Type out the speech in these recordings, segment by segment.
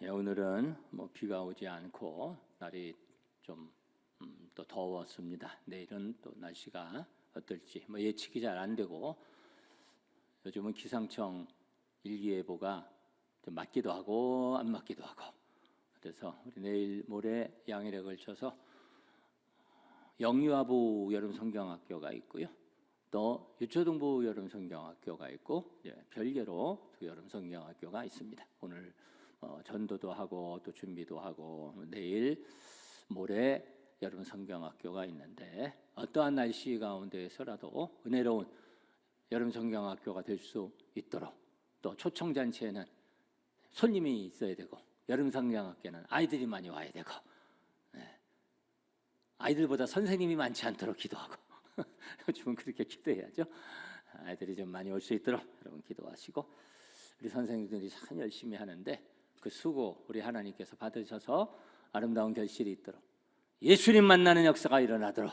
오늘은 비가 오지 않고 날이 좀 또 더웠습니다. 내일은 또 날씨가 어떨지 예측이 잘 안 되고, 요즘은 기상청 일기예보가 좀 맞기도 하고 안 맞기도 하고, 그래서 우리 내일 모레 양일에 걸쳐서 영유아부 여름성경학교가 있고요, 또 유초등부 여름성경학교가 있고, 별개로 두 여름성경학교가 있습니다. 오늘 전도도 하고 또 준비도 하고, 내일 모레 여름성경학교가 있는데, 어떠한 날씨 가운데에서라도 은혜로운 여름성경학교가 될 수 있도록, 또 초청잔치에는 손님이 있어야 되고, 여름성경학교는 아이들이 많이 와야 되고, 아이들보다 선생님이 많지 않도록 기도하고 요즘은 그렇게 기도해야죠. 아이들이 좀 많이 올 수 있도록 여러분 기도하시고, 우리 선생님들이 참 열심히 하는데 그 수고 우리 하나님께서 받으셔서 아름다운 결실이 있도록, 예수님 만나는 역사가 일어나도록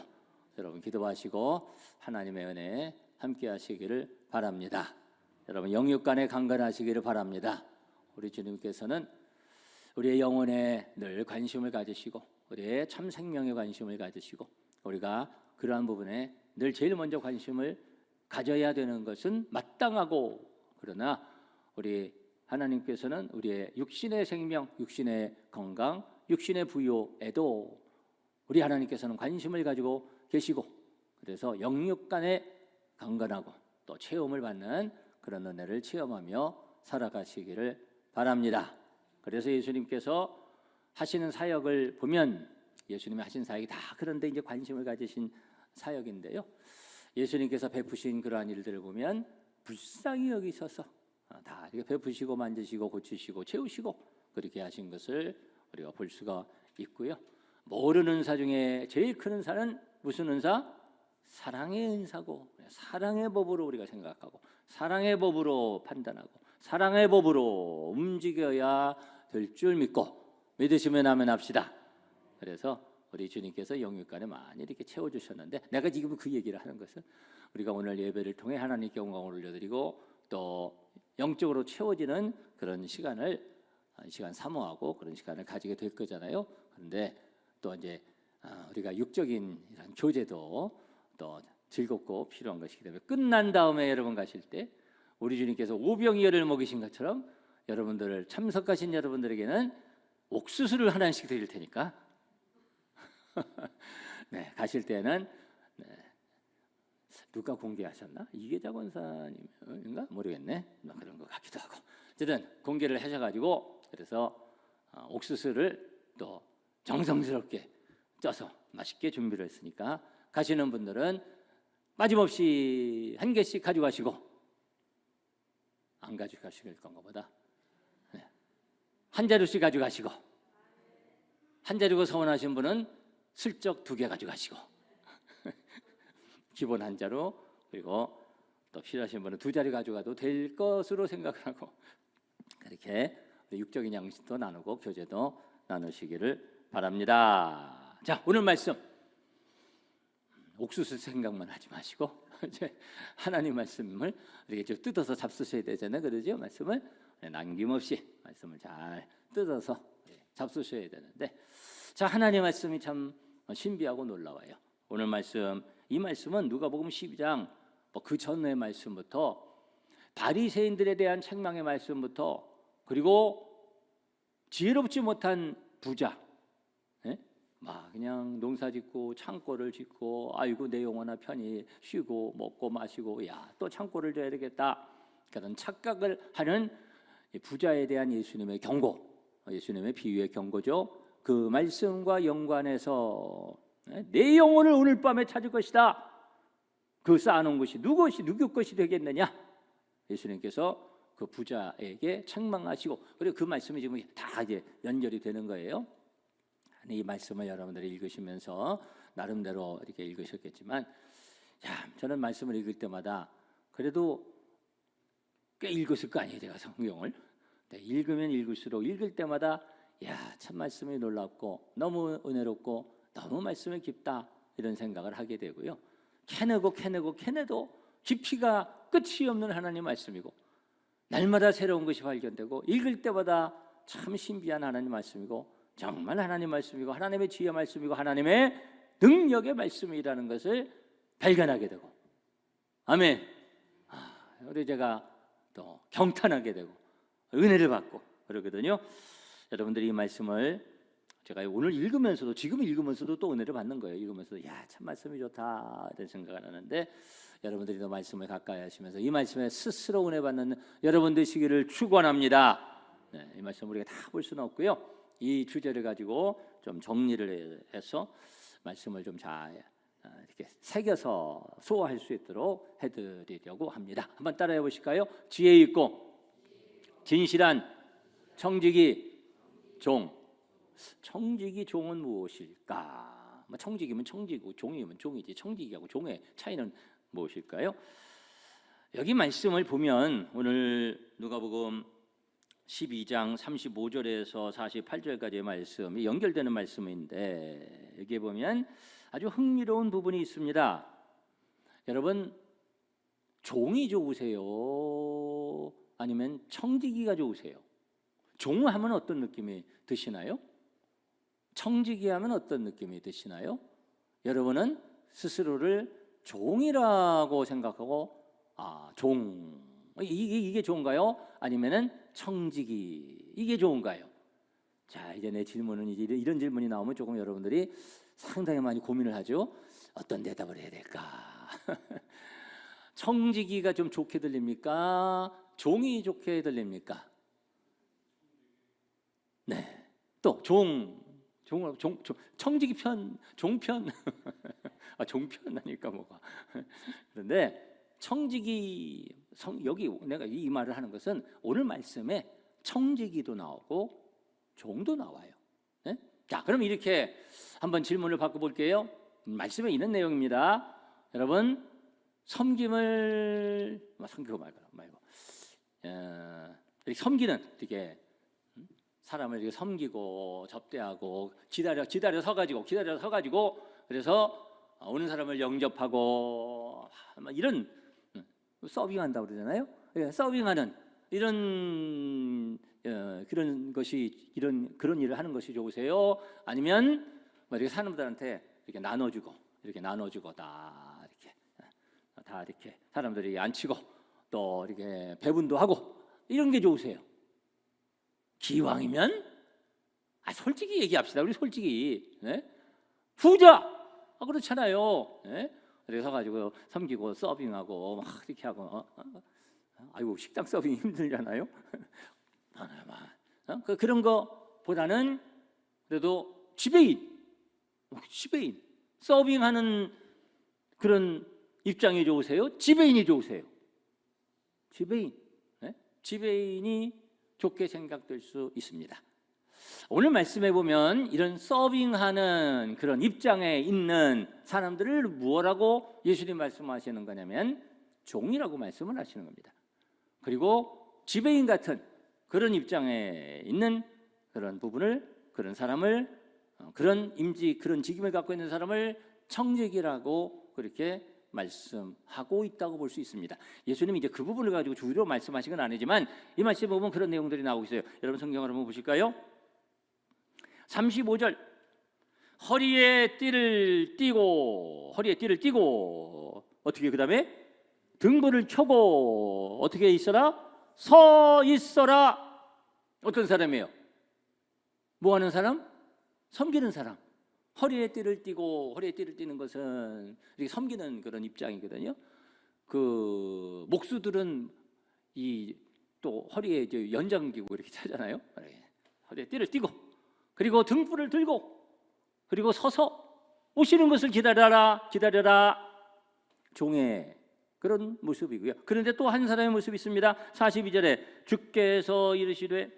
여러분 기도하시고 하나님의 은혜 함께 하시기를 바랍니다. 여러분 영육간에 강건하시기를 바랍니다. 우리 주님께서는 우리의 영혼에 늘 관심을 가지시고, 우리의 참 생명에 관심을 가지시고, 우리가 그러한 부분에 늘 제일 먼저 관심을 가져야 되는 것은 마땅하고, 그러나 우리 하나님께서는 우리의 육신의 생명, 육신의 건강, 육신의 부요에도 우리 하나님께서는 관심을 가지고 계시고, 그래서 영육간에 강건하고 또 체험을 받는 그런 은혜를 체험하며 살아가시기를 바랍니다. 그래서 예수님께서 하시는 사역을 보면, 예수님이 하신 사역이 다 그런데 이제 관심을 가지신 사역인데요, 예수님께서 베푸신 그러한 일들을 보면 불쌍히 여기셔서 다 이렇게 베푸시고 만지시고 고치시고 채우시고 그렇게 하신 것을 우리가 볼 수가 있고요. 모르는 은사 중에 제일 큰 은사는 무슨 은사? 사랑의 은사고, 사랑의 법으로 우리가 생각하고 사랑의 법으로 판단하고 사랑의 법으로 움직여야 될 줄 믿으시면 아멘 합시다. 그래서 우리 주님께서 영육간에 많이 이렇게 채워주셨는데, 내가 지금 그 얘기를 하는 것은 우리가 오늘 예배를 통해 하나님께 영광을 올려드리고 또 영적으로 채워지는 그런 시간 사모하고 그런 시간을 가지게 될 거잖아요. 그런데 또 이제 우리가 육적인 이런 교제도 또 즐겁고 필요한 것이기 때문에, 끝난 다음에 여러분 가실 때 우리 주님께서 오병이어를 먹이신 것처럼 여러분들을, 참석하신 여러분들에게는 옥수수를 하나씩 드릴 테니까 가실 때는 누가 공개하셨나? 이계자 권사님인가? 모르겠네. 그런 것 같기도 하고, 어쨌든 공개를 하셔가지고, 그래서 옥수수를 또 정성스럽게 쪄서 맛있게 준비를 했으니까 가시는 분들은 빠짐없이 한 개씩 가져가시고, 안 가져가실 건가 보다. 한 자루씩 가져가시고, 한 자루가 서운하신 분은 슬쩍 2개 가져가시고 기본 한 자루, 그리고 또 필요하신 분은 2자루 가져가도 될 것으로 생각을 하고, 그렇게 육적인 양식도 나누고 교제도 나누시기를 바랍니다. 자, 오늘 말씀 옥수수 생각만 하지 마시고 이제 하나님 말씀을 이렇게 좀 뜯어서 잡수셔야 되잖아요, 그러죠? 말씀을 남김없이 말씀을 잘 뜯어서 잡수셔야 되는데, 자, 하나님 말씀이 참 신비하고 놀라워요. 오늘 말씀, 이 말씀은 누가복음 12장 그 전의 말씀부터, 바리새인들에 대한 책망의 말씀부터, 그리고 지혜롭지 못한 부자, 막 그냥 농사짓고 창고를 짓고, 아이고 내 영혼아 편히 쉬고 먹고 마시고, 야 또 창고를 져야 되겠다, 그런 착각을 하는 부자에 대한 예수님의 경고, 예수님의 비유의 경고죠. 그 말씀과 연관해서 내 영혼을 오늘 밤에 찾을 것이다, 그 쌓아놓은 것이 누구 것이 되겠느냐, 예수님께서 그 부자에게 책망하시고, 그리고 그 말씀이 지금 다 이제 연결이 되는 거예요. 이 말씀을 여러분들이 읽으시면서 나름대로 이렇게 읽으셨겠지만, 저는 말씀을 읽을 때마다 그래도 꽤 읽었을 거 아니에요, 제가 성경을. 읽으면 읽을수록 읽을 때마다 참 말씀이 놀랍고 너무 은혜롭고 너무 말씀이 깊다, 이런 생각을 하게 되고요. 캐내도 깊이가 끝이 없는 하나님 말씀이고, 날마다 새로운 것이 발견되고, 읽을 때마다 참 신비한 하나님 말씀이고 정말 하나님 말씀이고 하나님의 지혜 말씀이고 하나님의 능력의 말씀이라는 것을 발견하게 되고, 아멘. 우리 제가 또 경탄하게 되고 은혜를 받고 그러거든요. 여러분들이 이 말씀을 제가 오늘 읽으면서도, 지금 읽으면서도 또 은혜를 받는 거예요. 읽으면서도 야, 참 말씀이 좋다 이런 생각을 하는데, 여러분들이 더 말씀을 가까이 하시면서 이 말씀에 스스로 은혜 받는 여러분 되시기를 축원합니다. 네, 이 말씀 우리가 다 볼 수는 없고요. 이 주제를 가지고 좀 정리를 해서 말씀을 좀 잘 이렇게 새겨서 소화할 수 있도록 해드리려고 합니다. 한번 따라해 보실까요? 지혜 있고 진실한 청지기 종. 청지기 종은 무엇일까? 청지기면 청지고 종이면 종이지, 청지기하고 종의 차이는 무엇일까요? 여기 말씀을 보면 오늘 누가복음 12장 35절에서 48절까지의 말씀이 연결되는 말씀인데, 여기에 보면 아주 흥미로운 부분이 있습니다. 여러분, 종이 좋으세요? 아니면 청지기가 좋으세요? 종 하면 어떤 느낌이 드시나요? 청지기 하면 어떤 느낌이 드시나요? 여러분은 스스로를 종이라고 생각하고 종, 이게 좋은가요? 아니면은 청지기, 이게 좋은가요? 자, 이제 내 질문은 이제 이런 질문이 나오면 조금 여러분들이 상당히 많이 고민을 하죠. 어떤 대답을 해야 될까? 청지기가 좀 좋게 들립니까? 종이 좋게 들립니까? 네. 또 청지기 편, 종편. 종편 하니까 뭐가. 그런데 청지기, 여기 내가 이 말을 하는 것은 오늘 말씀에 청지기도 나오고 종도 나와요. 네? 자, 그럼 이렇게 한번 질문을 바꿔볼게요. 말씀에 있는 내용입니다. 여러분, 섬김을 섬기고 말고 이렇게 섬기는, 이렇게 사람을 이렇게 섬기고 접대하고 기다려 서가지고 그래서 오는 사람을 영접하고 이런 서빙한다고 그러잖아요. 서빙하는 이런 그런 것이, 그런 일을 하는 것이 좋으세요? 아니면 이렇게 사람들한테 이렇게 나눠주고 다 이렇게 사람들이 앉히고 또 이렇게 배분도 하고 이런 게 좋으세요? 기왕이면 솔직히 얘기합시다. 우리 솔직히, 네? 후자. 그렇잖아요. 네? 그래서 가지고 섬기고 서빙하고 막 이렇게 하고 아이고, 식당 서빙 힘들잖아요. 그런 거보다는 그래도 지배인 서빙하는 그런 입장이 좋으세요? 지배인이 좋으세요? 지배인. 네? 지배인이 좋게 생각될 수 있습니다. 오늘 말씀해 보면 이런 서빙하는 그런 입장에 있는 사람들을 무엇라고 예수님 말씀하시는 거냐면 종이라고 말씀을 하시는 겁니다. 그리고 지배인 같은 그런 입장에 있는 그런 부분을, 그런 사람을, 그런 임지, 그런 직임을 갖고 있는 사람을 청지기라고 그렇게 말씀하고 있다고 볼 수 있습니다. 예수님이 이제 그 부분을 가지고 주로 말씀하신 건 아니지만 이 말씀에 보면 그런 내용들이 나오고 있어요. 여러분 성경을 한번 보실까요? 35절, 허리에 띠를 띠고 어떻게, 그 다음에 등불을 켜고 어떻게 있어라? 서 있어라. 어떤 사람이에요? 뭐 하는 사람? 섬기는 사람. 허리에 띠를 띠고, 허리에 띠를 띠는 것은 이렇게 섬기는 그런 입장이거든요. 그 목수들은 이 또 허리에 이제 연장기구 이렇게 차잖아요. 허리에 띠를 띠고, 그리고 등불을 들고, 그리고 서서 오시는 것을 기다려라. 종의 그런 모습이고요. 그런데 또 한 사람의 모습이 있습니다. 42절에 주께서 이르시되,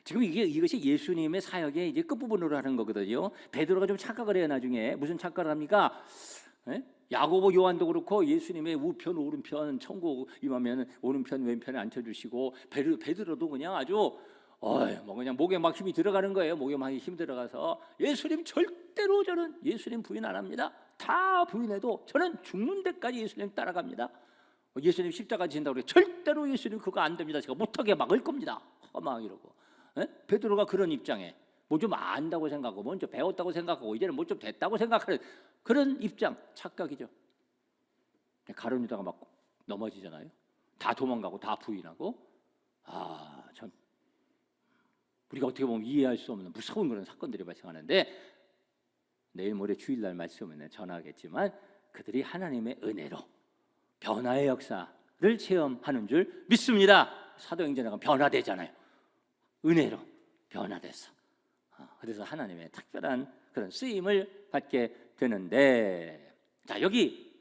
지금 이것이 예수님의 사역의 이제 끝부분으로 하는 거거든요. 베드로가 좀 착각을 해요. 나중에 무슨 착각을 합니까? 야고보, 요한도 그렇고 예수님의 우편 오른편 천국 임하면 오른편 왼편에 앉혀주시고, 베드로도 그냥 아주 그냥 목에 막 힘이 들어가는 거예요. 목에 막 힘 들어가서 예수님 절대로 저는 예수님 부인 안 합니다. 다 부인해도 저는 죽는 데까지 예수님 따라갑니다. 예수님 십자가 진다고 그래. 절대로 예수님 그거 안 됩니다. 제가 못하게 막을 겁니다. 막 이러고. 베드로가 그런 입장에 뭐 좀 안다고 생각하고 먼저 배웠다고 생각하고 이제는 뭐 좀 됐다고 생각하는 그런 입장, 착각이죠. 가룟유다가 막 넘어지잖아요. 다 도망가고 다 부인하고, 참 우리가 어떻게 보면 이해할 수 없는 무서운 그런 사건들이 발생하는데, 내일 모레 주일날 말씀은 전하겠지만 그들이 하나님의 은혜로 변화의 역사를 체험하는 줄 믿습니다. 사도행전에 변화되잖아요. 은혜로 변화돼서, 그래서 하나님의 특별한 그런 쓰임을 받게 되는데, 자, 여기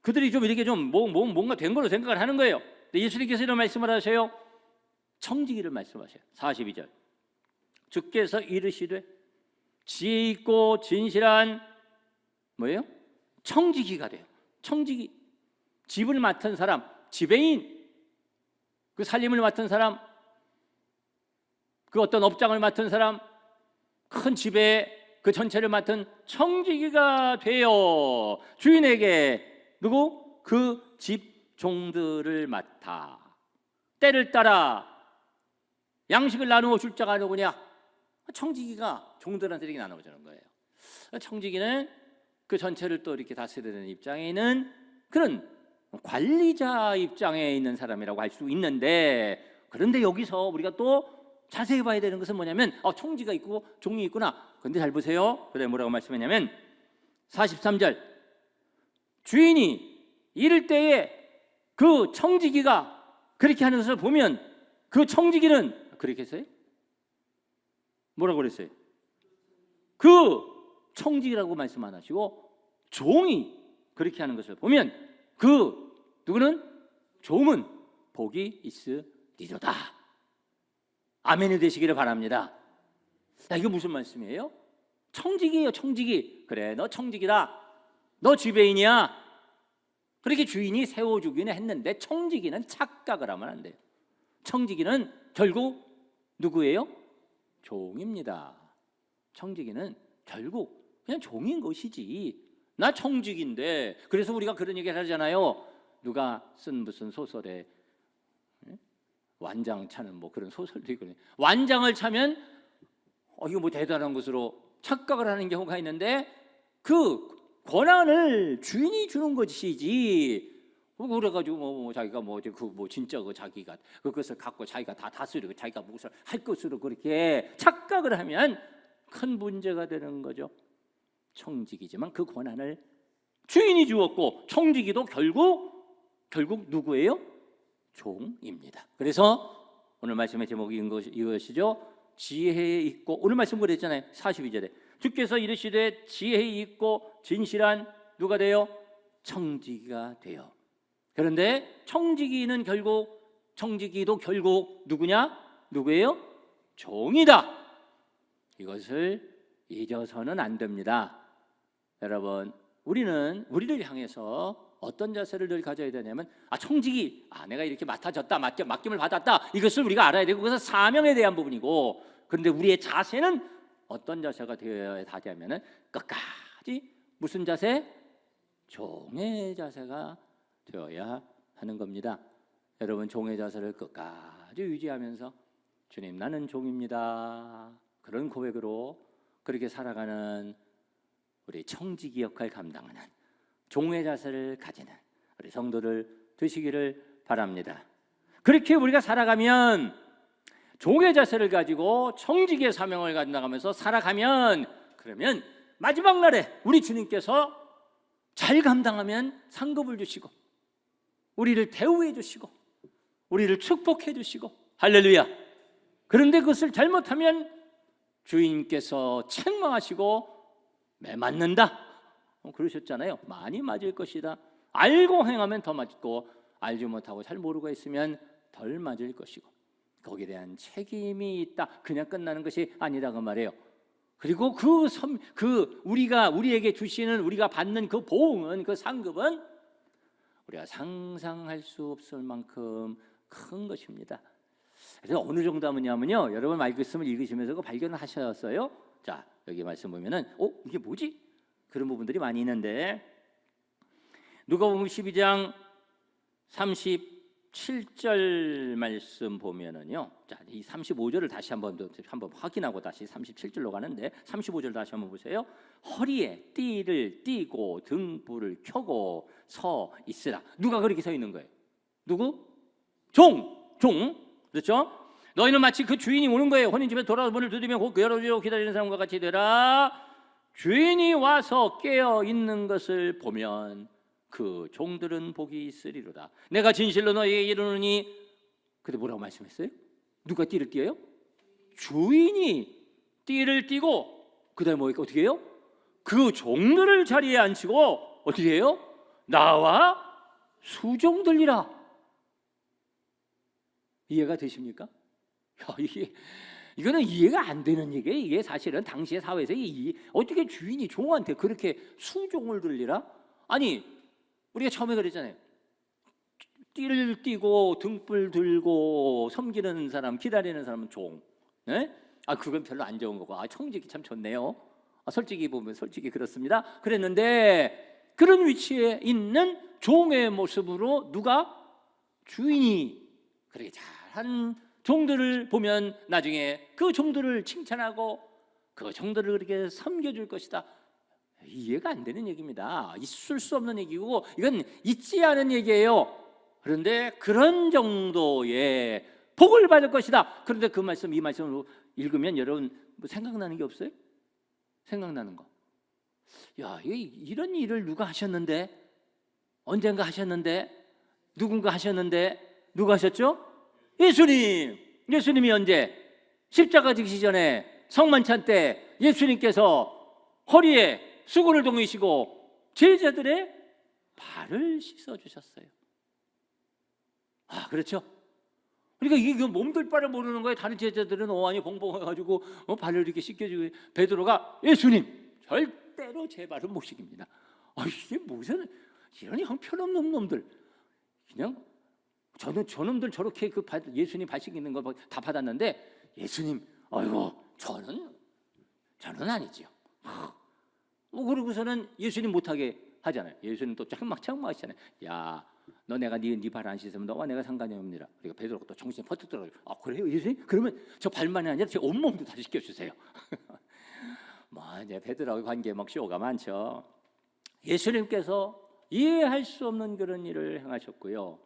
그들이 좀 이렇게 좀 뭔가 된 걸로 생각을 하는 거예요. 예수님께서 이런 말씀을 하세요. 청지기를 말씀하세요. 42절, 주께서 이르시되 지혜 있고 진실한 뭐예요? 청지기가 돼요. 청지기, 집을 맡은 사람, 지배인, 그 살림을 맡은 사람, 그 어떤 업장을 맡은 사람, 큰 집의 그 전체를 맡은 청지기가 되어 주인에게 누구? 그 집 종들을 맡아 때를 따라 양식을 나누어 줄 자가 누구냐? 청지기가 종들한테 이렇게 나눠주는 거예요. 청지기는 그 전체를 또 이렇게 다스리는 입장에 있는 그런 관리자 입장에 있는 사람이라고 할 수 있는데, 그런데 여기서 우리가 또 자세히 봐야 되는 것은 뭐냐면, 청지가 있고 종이 있구나. 그런데 잘 보세요. 그래, 뭐라고 말씀했냐면 43절, 주인이 이럴 때에 그 청지기가 그렇게 하는 것을 보면 그 청지기는 그렇게 했어요? 뭐라고 그랬어요? 그 청지기라고 말씀 안 하시고 종이 그렇게 하는 것을 보면 그 누구는? 종은 복이 있으리로다. 아멘이 되시기를 바랍니다. 야, 이거 무슨 말씀이에요? 청지기예요, 청지기. 그래, 너 청지기다. 너 지배인이야. 그렇게 주인이 세워주기는 했는데 청지기는 착각을 하면 안 돼요. 청지기는 결국 누구예요? 종입니다. 청지기는 결국 그냥 종인 것이지. 나 청지기인데. 그래서 우리가 그런 얘기를 하잖아요. 누가 쓴 무슨 소설에 완장 차는 뭐 그런 소설도 있거든요. 완장을 차면 이거 뭐 대단한 것으로 착각을 하는 경우가 있는데, 그 권한을 주인이 주는 것이지. 그래가지고 자기가 진짜 그 자기가 그것을 갖고 자기가 다 다스리고 자기가 무엇을 할 것으로 그렇게 착각을 하면 큰 문제가 되는 거죠. 청지기지만 그 권한을 주인이 주었고, 청지기도 결국 누구예요? 종입니다. 그래서 오늘 말씀의 제목이 이것이죠. 지혜 있고, 오늘 말씀 그랬잖아요. 42절에 주께서 이르시되 지혜 있고 진실한 누가 돼요? 청지기가 돼요. 그런데 청지기도 결국 누구냐? 누구예요? 종이다. 이것을 잊어서는 안 됩니다. 여러분, 우리를 향해서 어떤 자세를 늘 가져야 되냐면, 청지기, 내가 이렇게 맡아졌다, 맡김을 받았다, 이것을 우리가 알아야 되고, 그것은 사명에 대한 부분이고, 그런데 우리의 자세는 어떤 자세가 되어야 하냐면은 끝까지 무슨 자세? 종의 자세가 되어야 하는 겁니다. 여러분, 종의 자세를 끝까지 유지하면서 주님, 나는 종입니다, 그런 고백으로 그렇게 살아가는 우리 청지기 역할 감당하는 종의 자세를 가지는 우리 성도들 되시기를 바랍니다. 그렇게 우리가 살아가면, 종의 자세를 가지고 청지기의 사명을 감당하면서 살아가면, 그러면 마지막 날에 우리 주님께서 잘 감당하면 상급을 주시고, 우리를 대우해 주시고, 우리를 축복해 주시고, 할렐루야. 그런데 그것을 잘못하면 주인께서 책망하시고 매 맞는다, 그러셨잖아요. 많이 맞을 것이다. 알고 행하면 더 맞고, 알지 못하고 잘 모르고 있으면 덜 맞을 것이고, 거기에 대한 책임이 있다. 그냥 끝나는 것이 아니다, 그 말이에요. 그리고 우리에게 주시는, 우리가 받는 그 보응은, 그 상급은 우리가 상상할 수 없을 만큼 큰 것입니다. 그래서 어느 정도 하면요, 여러분 말씀을 읽으시면서 그 발견을 하셨어요? 자, 여기 말씀 보면은 이게 뭐지? 그런 부분들이 많이 있는데, 누가복음 12장 37절 말씀 보면은요. 자, 이 35절을 다시 한번 확인하고 다시 37절로 가는데 35절 다시 한번 보세요. 허리에 띠를 띠고 등불을 켜고 서 있으라. 누가 그렇게 서 있는 거예요? 누구? 종. 그렇죠? 너희는 마치 그 주인이 오는 거예요. 혼인집에 돌아와 문을 두드리면 곧 열어주고 기다리는 사람과 같이 되라. 주인이 와서 깨어 있는 것을 보면 그 종들은 복이 있으리로다. 내가 진실로 너희에게 이르노니. 근데 뭐라고 말씀했어요? 누가 띠를 띠어요? 주인이 띠를 띠고 그다음에 뭐 어떻게 해요? 그 종들을 자리에 앉히고 어떻게 해요? 나와 수종들이라. 이해가 되십니까? 야, 이거는 이해가 안 되는 얘기예요. 이게 사실은 당시의 사회에서 어떻게 주인이 종한테 그렇게 수종을 들리라? 아니, 우리가 처음에 그랬잖아요. 띠를 띠고 등불 들고 섬기는 사람, 기다리는 사람은 종. 네? 그건 별로 안 좋은 거고. 청직이 참 좋네요. 솔직히 보면 솔직히 그렇습니다. 그랬는데 그런 위치에 있는 종의 모습으로 누가? 주인이 그렇게 잘한 종들을 보면 나중에 그 종들을 칭찬하고 그 종들을 그렇게 섬겨줄 것이다. 이해가 안 되는 얘기입니다. 있을 수 없는 얘기고 이건 있지 않은 얘기예요. 그런데 그런 정도의 복을 받을 것이다. 그런데 그 말씀, 이 말씀을 읽으면 여러분 뭐 생각나는 게 없어요? 생각나는 거. 야, 이런 일을 누가 하셨는데? 언젠가 하셨는데? 누군가 하셨는데? 누가 하셨죠? 예수님. 예수님이 언제? 십자가 지기 전에 성만찬 때 예수님께서 허리에 수건을 동이시고 제자들의 발을 씻어주셨어요. 그렇죠? 그러니까 이게 몸둘 바를 모르는 거예요. 다른 제자들은 어안이 봉봉해가지고 발을 이렇게 씻겨주고, 베드로가 예수님 절대로 제 발은 못 씻깁니다. 이게 무슨 이런 형편없는 놈들. 그냥 저놈들 저렇게 그 예수님 발 씻기는 거 다 받았는데 예수님, 아이고 저는 아니지요. 그러고서는 예수님 못하게 하잖아요. 예수님 또 짱막 하시잖아요. 야, 너 내가 네 발 안 씻으면 너와 내가 상관이 없느라. 그러니까 베드로가 또 정신이 퍼뜩 들어가지고, 그래요 예수님? 그러면 저 발만이 아니라 제 온몸도 다 씻겨주세요. 이제 베드로하고 관계에 막 쇼가 많죠. 예수님께서 이해할 수 없는 그런 일을 행하셨고요.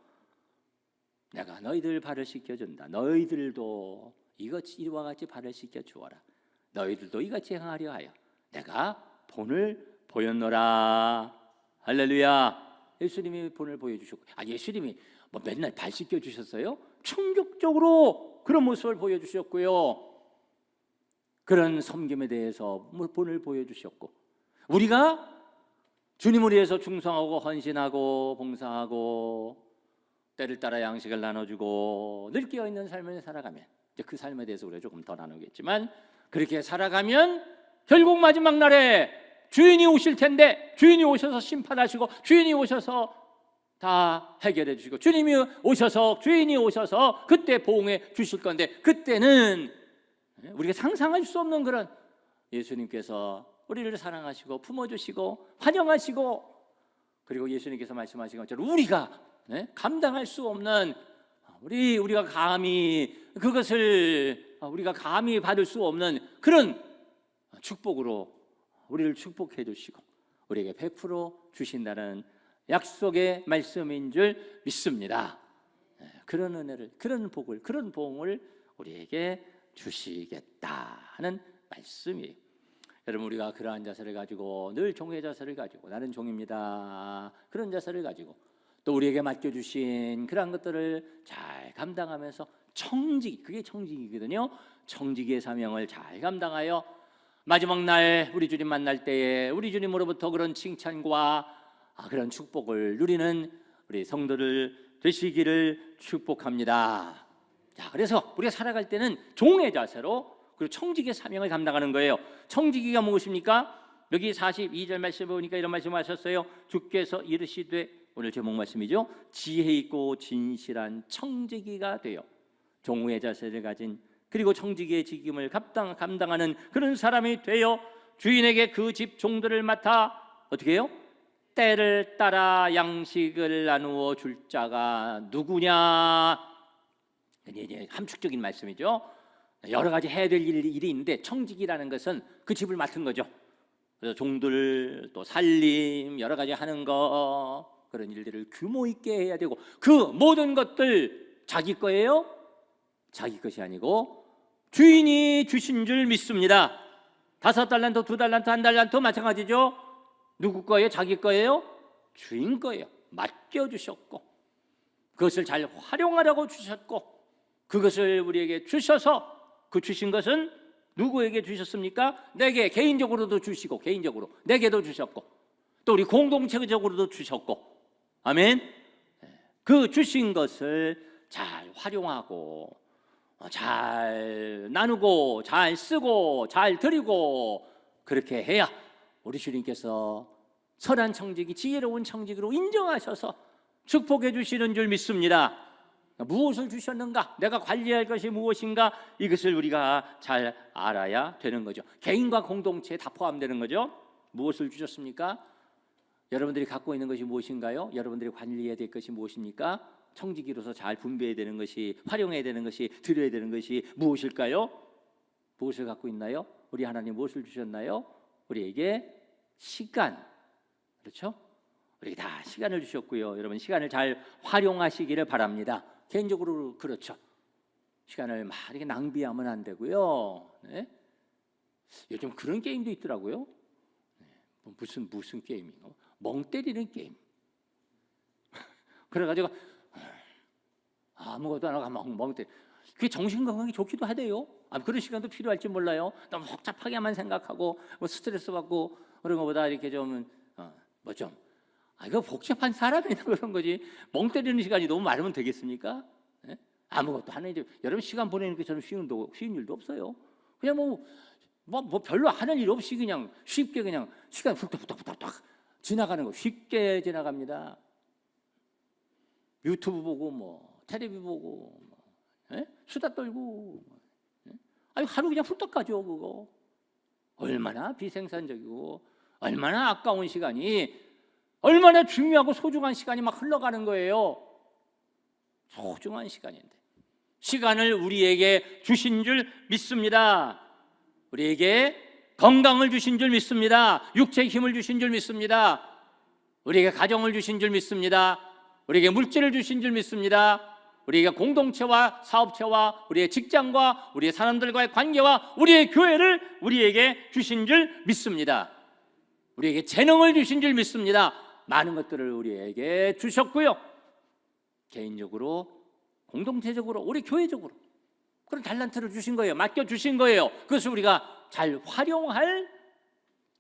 내가 너희들 발을 씻겨준다. 너희들도 이와 같이 발을 씻겨 주어라. 너희들도 이같이 행하려 하여 내가 본을 보였노라. 할렐루야. 예수님이 본을 보여주셨고, 예수님이 뭐 맨날 발 씻겨 주셨어요? 충격적으로 그런 모습을 보여주셨고요. 그런 섬김에 대해서 본을 보여주셨고, 우리가 주님을 위해서 충성하고 헌신하고 봉사하고 때를 따라 양식을 나눠주고 늘 깨어있는 삶을 살아가면, 이제 그 삶에 대해서 우리가 조금 더 나누겠지만, 그렇게 살아가면 결국 마지막 날에 주인이 오실 텐데, 주인이 오셔서 심판하시고 주인이 오셔서 다 해결해 주시고 주인이 오셔서 그때 보응해 주실 건데, 그때는 우리가 상상할 수 없는 그런 예수님께서 우리를 사랑하시고 품어주시고 환영하시고, 그리고 예수님께서 말씀하신 것처럼 우리가 감당할 수 없는, 우리가 감히 그것을 우리가 감히 받을 수 없는 그런 축복으로 우리를 축복해 주시고 우리에게 베풀어 주신다는 약속의 말씀인 줄 믿습니다. 그런 은혜를, 그런 복을, 그런 보응을 우리에게 주시겠다 하는 말씀이에요. 여러분, 우리가 그러한 자세를 가지고, 늘 종의 자세를 가지고, 나는 종입니다, 그런 자세를 가지고 또 우리에게 맡겨주신 그러한 것들을 잘 감당하면서 그게 청직이거든요. 청직의 사명을 잘 감당하여 마지막 날 우리 주님 만날 때에 우리 주님으로부터 그런 칭찬과 그런 축복을 누리는 우리 성도들 되시기를 축복합니다. 자, 그래서 우리가 살아갈 때는 종의 자세로, 그리고 청직의 사명을 감당하는 거예요. 청지기가 무엇입니까? 여기 42절 말씀 보니까 이런 말씀하셨어요. 주께서 이르시되, 오늘 제목 말씀이죠. 지혜 있고 진실한 청지기가 되어 종의 자세를 가진, 그리고 청지기의 직임을 감당하는 그런 사람이 되어 주인에게 그 집 종들을 맡아 어떻게 해요? 때를 따라 양식을 나누어 줄 자가 누구냐? 이제 함축적인 말씀이죠. 여러 가지 해야 될 일이 있는데 청직이라는 것은 그 집을 맡은 거죠. 그래서 종들 또 살림 여러 가지 하는 거 그런 일들을 규모 있게 해야 되고 그 모든 것들 자기 거예요? 자기 것이 아니고 주인이 주신 줄 믿습니다. 5달란트, 2달란트, 1달란트 마찬가지죠. 누구 거예요? 자기 거예요? 주인 거예요. 맡겨주셨고 그것을 잘 활용하라고 주셨고 그것을 우리에게 주셔서 그 주신 것은 누구에게 주셨습니까? 내게 개인적으로도 주시고 개인적으로 내게도 주셨고 또 우리 공동체적으로도 주셨고 아멘. 그 주신 것을 잘 활용하고 잘 나누고 잘 쓰고 잘 드리고 그렇게 해야 우리 주님께서 선한 청직이 지혜로운 청직으로 인정하셔서 축복해 주시는 줄 믿습니다. 무엇을 주셨는가? 내가 관리할 것이 무엇인가? 이것을 우리가 잘 알아야 되는 거죠. 개인과 공동체에 다 포함되는 거죠. 무엇을 주셨습니까? 여러분들이 갖고 있는 것이 무엇인가요? 여러분들이 관리해야 될 것이 무엇입니까? 청지기로서 잘 분배해야 되는 것이 활용해야 되는 것이 드려야 되는 것이 무엇일까요? 무엇을 갖고 있나요? 우리 하나님 무엇을 주셨나요? 우리에게 시간, 그렇죠? 우리에게 다 시간을 주셨고요. 여러분 시간을 잘 활용하시기를 바랍니다. 개인적으로 그렇죠. 시간을 막 이렇게 낭비하면 안 되고요. 네? 요즘 그런 게임도 있더라고요. 네. 무슨 게임인가? 멍 때리는 게임. 그래가지고 아무것도 안 하고 멍 때리. 그게 정신 건강에 좋기도 하대요. 그런 시간도 필요할지 몰라요. 너무 복잡하게만 생각하고 뭐 스트레스 받고 그런 것보다 이렇게 좀 이거 복잡한 사람이나 그런 거지. 멍 때리는 시간이 너무 많으면 되겠습니까? 네? 아무것도 하는 이제 여러분 시간 보내는 게 저는 쉬운 일도 없어요. 그냥 뭐 별로 하는 일 없이 그냥 쉽게 그냥 시간 훅닥 지나가는 거 쉽게 지나갑니다. 유튜브 보고 뭐 텔레비 보고 수다 떨고 하루 그냥 훌떡 가죠. 그거 얼마나 비생산적이고 얼마나 아까운 시간이 얼마나 중요하고 소중한 시간이 막 흘러가는 거예요. 소중한 시간인데 시간을 우리에게 주신 줄 믿습니다. 우리에게 건강을 주신 줄 믿습니다. 육체의 힘을 주신 줄 믿습니다. 우리에게 가정을 주신 줄 믿습니다. 우리에게 물질을 주신 줄 믿습니다. 우리에게 공동체와 사업체와 우리의 직장과 우리의 사람들과의 관계와 우리의 교회를 우리에게 주신 줄 믿습니다. 우리에게 재능을 주신 줄 믿습니다. 많은 것들을 우리에게 주셨고요. 개인적으로, 공동체적으로, 우리 교회적으로 그런 달란트를 주신 거예요. 맡겨주신 거예요. 그것을 우리가 잘 활용할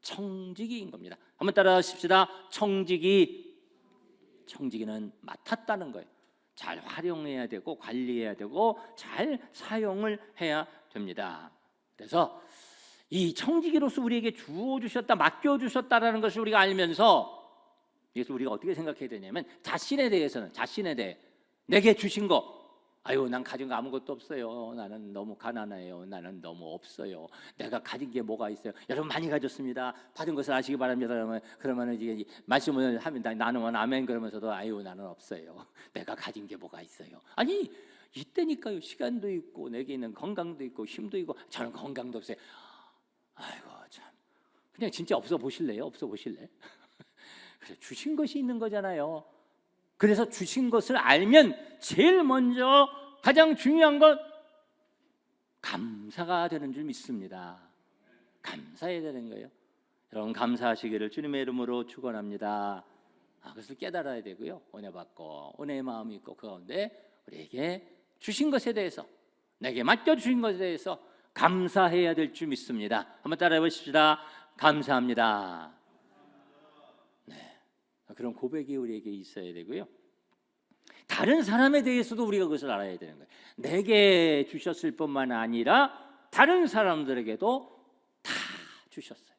청지기인 겁니다. 한번 따라하십시다. 청지기는 맡았다는 거예요. 잘 활용해야 되고 관리해야 되고 잘 사용을 해야 됩니다. 그래서 이 청지기로서 우리에게 주어주셨다, 맡겨주셨다라는 것을 우리가 알면서 그래서 우리가 어떻게 생각해야 되냐면 자신에 대해 내게 주신 거 난 가진 거 아무것도 없어요. 나는 너무 가난해요. 나는 너무 없어요. 내가 가진 게 뭐가 있어요? 여러분 많이 가졌습니다. 받은 것을 아시기 바랍니다. 그러면 이제 말씀을 하면 나누면 아멘 그러면서도 나는 없어요. 내가 가진 게 뭐가 있어요? 아니 이때니까요. 시간도 있고 내게 있는 건강도 있고 힘도 있고 저는 건강도 없어요. 아이고 참 그냥 진짜 없어 보실래요? 없어 보실래? 그래 주신 것이 있는 거잖아요. 그래서 주신 것을 알면 제일 먼저 가장 중요한 건 감사가 되는 줄 믿습니다. 감사해야 되는 거예요. 여러분 감사하시기를 주님의 이름으로 축원합니다. 그것을 깨달아야 되고요. 은혜 받고 은혜의 마음이 있고 그 가운데 우리에게 주신 것에 대해서 내게 맡겨주신 것에 대해서 감사해야 될 줄 믿습니다. 한번 따라해 보십시다. 감사합니다. 그런 고백이 우리에게 있어야 되고요. 다른 사람에 대해서도 우리가 그것을 알아야 되는 거예요. 내게 주셨을 뿐만 아니라 다른 사람들에게도 다 주셨어요.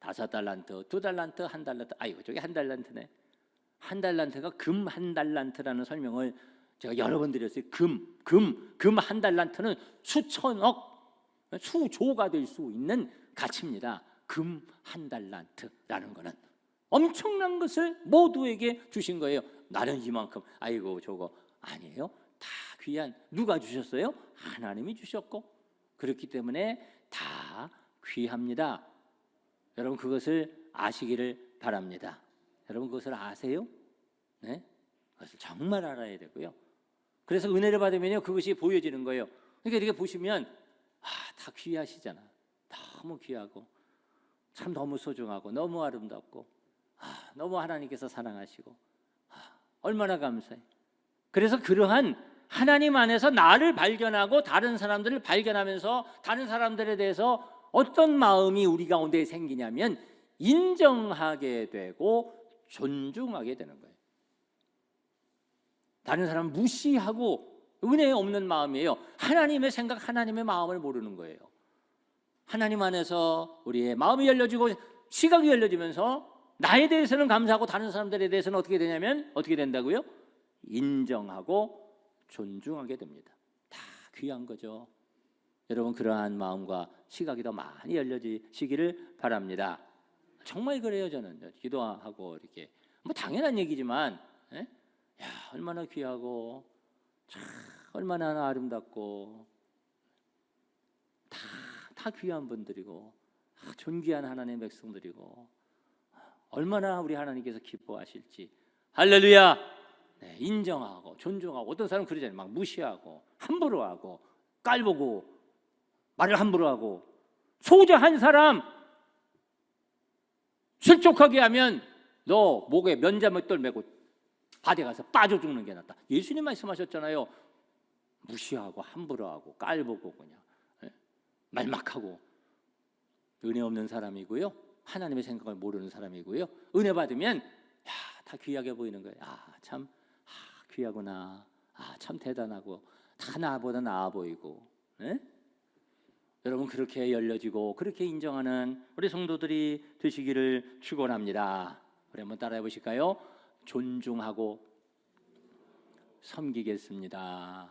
5달란트, 2달란트, 1달란트. 아이고 저게 1달란트네. 1달란트가 금 1달란트라는 설명을 제가 여러 번 드렸어요. 금 1달란트는 수천억, 수조가 될 수 있는 가치입니다. 금 1달란트라는 거는 엄청난 것을 모두에게 주신 거예요. 나는 이만큼, 아이고 저거 아니에요. 다 귀한, 누가 주셨어요? 하나님이 주셨고, 그렇기 때문에 다 귀합니다. 여러분 그것을 아시기를 바랍니다. 여러분 그것을 아세요? 네? 그것을 정말 알아야 되고요. 그래서 은혜를 받으면요 그것이 보여지는 거예요. 그러니까 이렇게 보시면 다 귀하시잖아. 너무 귀하고 참 너무 소중하고 너무 아름답고 너무 하나님께서 사랑하시고 얼마나 감사해. 그래서 그러한 하나님 안에서 나를 발견하고 다른 사람들을 발견하면서 다른 사람들에 대해서 어떤 마음이 우리 가운데 생기냐면 인정하게 되고 존중하게 되는 거예요. 다른 사람 무시하고 은혜 없는 마음이에요. 하나님의 생각, 하나님의 마음을 모르는 거예요. 하나님 안에서 우리의 마음이 열려지고 시각이 열려지면서 나에 대해서는 감사하고 다른 사람들에 대해서는 어떻게 되냐면 어떻게 된다고요? 인정하고 존중하게 됩니다. 다 귀한 거죠. 여러분 그러한 마음과 시각이 더 많이 열려지시기를 바랍니다. 정말 그래요. 저는 기도하고 이렇게 뭐 당연한 얘기지만 야 얼마나 귀하고 참 얼마나 아름답고 다 귀한 분들이고 존귀한 하나님의 백성들이고 얼마나 우리 하나님께서 기뻐하실지. 할렐루야. 네, 인정하고 존중하고. 어떤 사람은 그러잖아요. 막 무시하고 함부로 하고 깔보고 말을 함부로 하고. 소자한 사람 실족하게 하면 너 목에 면자맷돌 메고 바다에 가서 빠져 죽는 게 낫다. 예수님 말씀하셨잖아요. 무시하고 함부로 하고 깔보고 그냥 말막하고 은혜 없는 사람이고요. 하나님의 생각을 모르는 사람이고요. 은혜 받으면 다 귀하게 보이는 거예요. 참 귀하구나. 참 대단하고 다 나보다 나아 보이고. 여러분 그렇게 열려지고 그렇게 인정하는 우리 성도들이 되시기를 축원합니다. 우리 한번 따라해 보실까요? 존중하고 섬기겠습니다.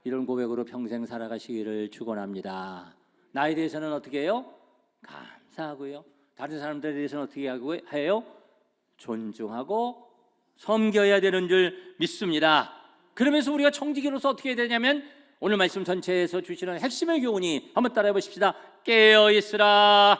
이런 고백으로 평생 살아가시기를 축원합니다. 나에 대해서는 어떻게 해요? 감사하고요. 다른 사람들에 대해서는 어떻게 해요? 존중하고 섬겨야 되는 줄 믿습니다. 그러면서 우리가 청지기로서 어떻게 해야 되냐면 오늘 말씀 전체에서 주시는 핵심의 교훈이 한번 따라해 보십시다. 깨어있으라.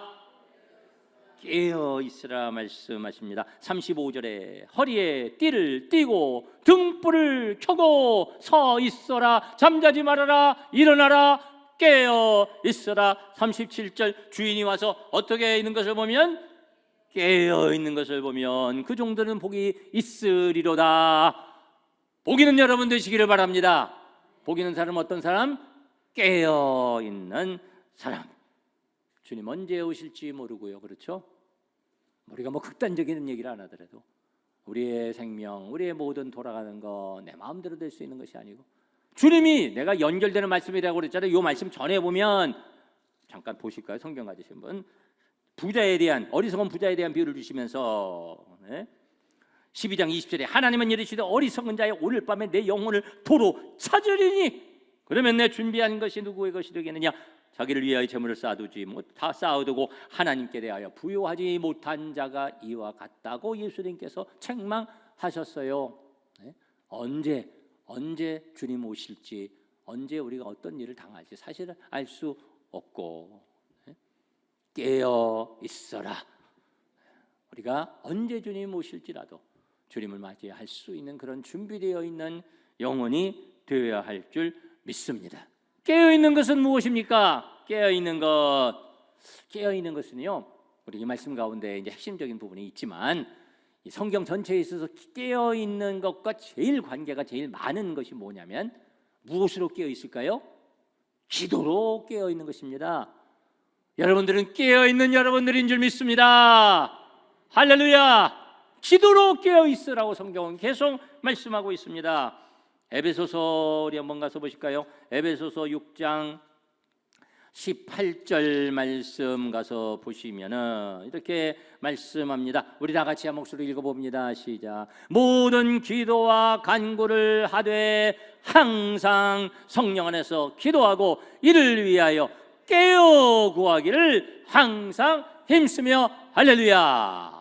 깨어있으라 말씀하십니다. 35절에 허리에 띠를 띠고 등불을 켜고 서 있어라. 잠자지 말아라. 일어나라. 깨어있으라. 37절 주인이 와서 어떻게 있는 것을 보면 깨어있는 것을 보면 그 정도는 복이 있으리로다. 복 있는 여러분 되시기를 바랍니다. 복 있는 사람은 어떤 사람? 깨어있는 사람. 주님 언제 오실지 모르고요. 그렇죠? 우리가 뭐 극단적인 얘기를 안 하더라도 우리의 생명, 우리의 모든 돌아가는 거 내 마음대로 될 수 있는 것이 아니고 주님이 내가 연결되는 말씀이라고 그랬잖아요. 이 말씀 전에 보면 잠깐 보실까요? 성경 가지신 분 부자에 대한 어리석은 부자에 대한 비유를 주시면서 12장 20절에 하나님은 이르시되 어리석은 자여 오늘 밤에 내 영혼을 도로 찾으리니 그러면 내 준비한 것이 누구의 것이 되겠느냐. 자기를 위하여 재물을 쌓아두지 다 쌓아두고 하나님께 대하여 부요하지 못한 자가 이와 같다고 예수님께서 책망하셨어요. 언제 주님 오실지 언제 우리가 어떤 일을 당할지 사실은 알 수 없고 깨어 있어라. 우리가 언제 주님 오실지라도 주님을 맞이할 수 있는 그런 준비되어 있는 영혼이 되어야 할 줄 믿습니다. 깨어있는 것은 무엇입니까? 깨어있는 것은요 우리 이 말씀 가운데 이제 핵심적인 부분이 있지만 이 성경 전체에 있어서 깨어있는 것과 관계가 제일 많은 것이 뭐냐면 무엇으로 깨어있을까요? 기도로 깨어있는 것입니다. 여러분들은 깨어있는 여러분들인 줄 믿습니다. 할렐루야. 기도로 깨어있으라고 성경은 계속 말씀하고 있습니다. 에베소서 우리 한번 가서 보실까요? 에베소서 6장 18절 말씀 가서 보시면은 이렇게 말씀합니다. 우리 다 같이 한 목소리로 읽어봅니다. 시작. 모든 기도와 간구를 하되 항상 성령 안에서 기도하고 이를 위하여 깨어 구하기를 항상 힘쓰며. 할렐루야.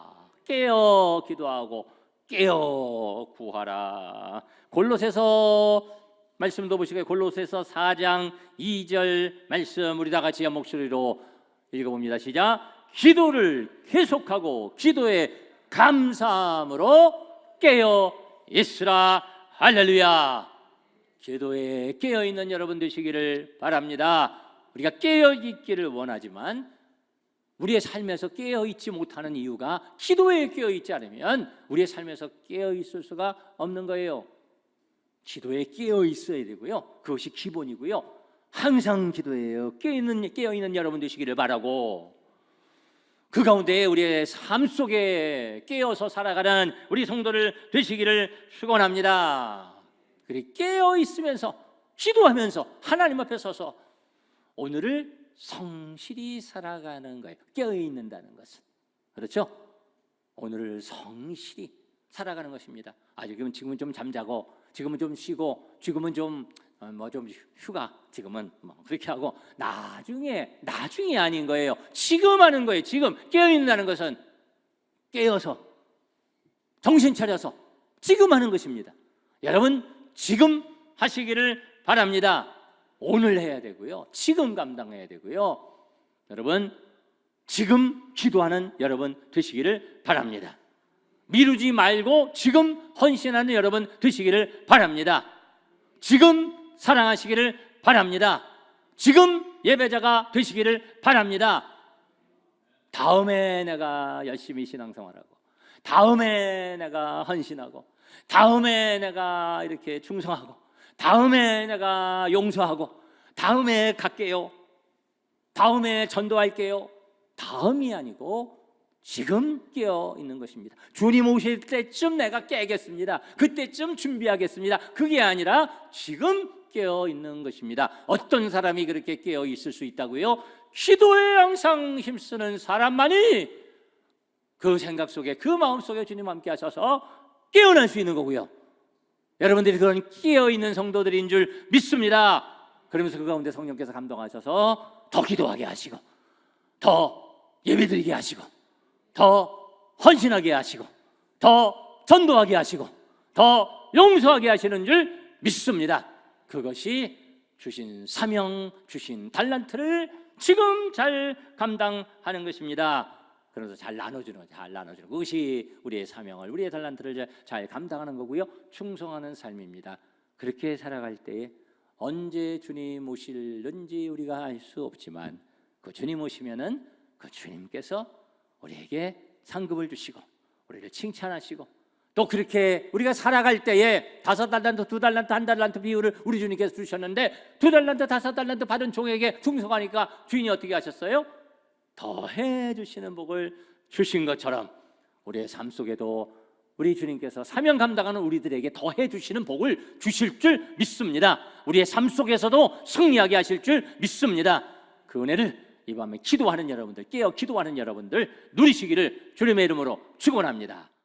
깨어 기도하고 깨어 구하라. 골로새서 말씀도 보시고요. 골로새서 4장 2절 말씀 우리 다 같이 한 목소리로 읽어봅니다. 시작. 기도를 계속하고 기도에 감사함으로 깨어 있으라. 할렐루야. 기도에 깨어 있는 여러분 되시기를 바랍니다. 우리가 깨어 있기를 원하지만 우리의 삶에서 깨어 있지 못하는 이유가 기도에 깨어 있지 않으면 우리의 삶에서 깨어 있을 수가 없는 거예요. 기도에 깨어 있어야 되고요. 그것이 기본이고요. 항상 기도해요. 깨어 있는 여러분 되시기를 바라고, 그 가운데 우리의 삶 속에 깨어서 살아가는 우리 성도를 되시기를 축원합니다. 그리고 깨어 있으면서 기도하면서 하나님 앞에 서서 오늘을 성실히 살아가는 거예요. 깨어 있는다는 것은, 그렇죠? 오늘을 성실히 살아가는 것입니다. 지금은 좀 잠자고, 지금은 좀 쉬고, 지금은 좀 휴가, 지금은 그렇게 하고, 나중에 아닌 거예요. 지금 하는 거예요. 지금 깨어 있는다는 것은 깨어서 정신 차려서 지금 하는 것입니다. 여러분 지금 하시기를 바랍니다. 오늘 해야 되고요. 지금 감당해야 되고요. 여러분 지금 기도하는 여러분 되시기를 바랍니다. 미루지 말고 지금 헌신하는 여러분 되시기를 바랍니다. 지금 사랑하시기를 바랍니다. 지금 예배자가 되시기를 바랍니다. 다음에 내가 열심히 신앙생활하고, 다음에 내가 헌신하고, 다음에 내가 이렇게 충성하고, 다음에 내가 용서하고, 다음에 갈게요, 다음에 전도할게요. 다음이 아니고 지금 깨어 있는 것입니다. 주님 오실 때쯤 내가 깨겠습니다. 그때쯤 준비하겠습니다. 그게 아니라 지금 깨어 있는 것입니다. 어떤 사람이 그렇게 깨어 있을 수 있다고요? 기도에 항상 힘쓰는 사람만이 그 생각 속에, 그 마음 속에 주님 함께 하셔서 깨어날 수 있는 거고요. 여러분들이 그런 깨어 있는 성도들인 줄 믿습니다. 그러면서 그 가운데 성령께서 감동하셔서 더 기도하게 하시고, 더 예배드리게 하시고, 더 헌신하게 하시고, 더 전도하게 하시고, 더 용서하게 하시는 줄 믿습니다. 그것이 주신 사명, 주신 달란트를 지금 잘 감당하는 것입니다. 그래서 잘 나눠주는 그것이 우리의 사명을, 우리의 달란트를 잘 감당하는 거고요. 충성하는 삶입니다. 그렇게 살아갈 때에 언제 주님 오실는지 우리가 알 수 없지만, 그 주님 오시면은 그 주님께서 우리에게 상급을 주시고 우리를 칭찬하시고, 또 그렇게 우리가 살아갈 때에 5달란트, 2달란트, 1달란트 비율을 우리 주님께서 주셨는데 2달란트, 5달란트 받은 종에게 충성하니까 주인이 어떻게 하셨어요? 더 해주시는 복을 주신 것처럼 우리의 삶 속에도 우리 주님께서 사명 감당하는 우리들에게 더 해주시는 복을 주실 줄 믿습니다. 우리의 삶 속에서도 승리하게 하실 줄 믿습니다. 그 은혜를 이 밤에 기도하는 여러분들, 깨어 기도하는 여러분들 누리시기를 주님의 이름으로 축원합니다.